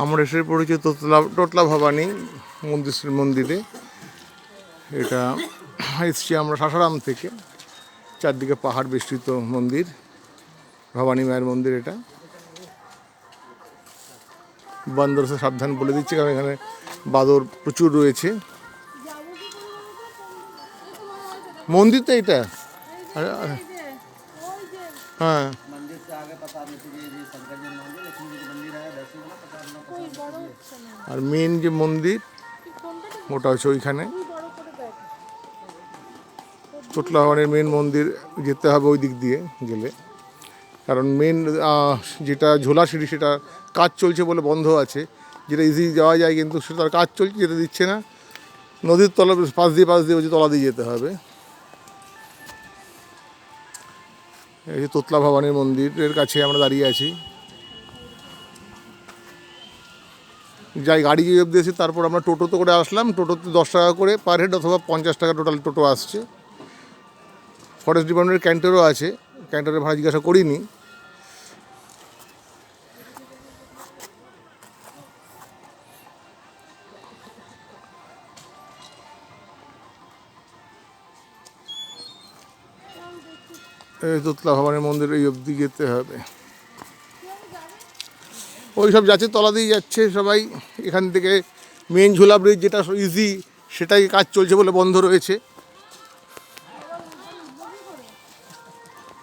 আমরা এসে পড়েছি টোটলা ভবানী মন্দিরে। এটা এসছি আমরা সাসারাম থেকে। চারদিকে পাহাড় বেষ্টিত মন্দির, ভবানী মায়ের মন্দির। এটা বান্দর সে সাবধান বলে দিচ্ছে, কারণ এখানে বাদর প্রচুর রয়েছে। মন্দির তো এটা, হ্যাঁ। আর মেন যে মন্দির ওটা হচ্ছে ওইখানে, টোটলা ভবানীর মেন মন্দির। যেতে হবে ওই দিক দিয়ে গেলে, কারণ মেন যেটা ঝোলা সিঁড়ি সেটা কাজ চলছে বলে বন্ধ আছে। যেটা ইজি যাওয়া যায়, কিন্তু সেটার কাজ চলছে, যেতে দিচ্ছে না। নদীর পাশ দিয়ে ওই যে তলা দিয়ে যেতে হবে। এই যে টোটলা ভবানীর মন্দিরের কাছে আমরা দাঁড়িয়ে আছি। যাই গাড়ি গিয়ে অব্দি এসে তারপর আমরা টোটোতে করে আসলাম। টোটোতে 10 টাকা করে পার হেড, অথবা 50 টাকা টোটাল টোটো আসছে। ফরেস্ট ডিপার্টমেন্টের ক্যান্টারও আছে, ক্যান্টারের ভাড়া জিজ্ঞাসা করিনি। এই টোটলা ভবানীর মন্দির এই অবধি যেতে হবে। ওই সব যাচ্ছে, তলা দিয়ে যাচ্ছে সবাই। এখান থেকে মেন ঝোলা ব্রিজ যেটা ইজি, সেটাই কাজ চলছে বলে বন্ধ রয়েছে।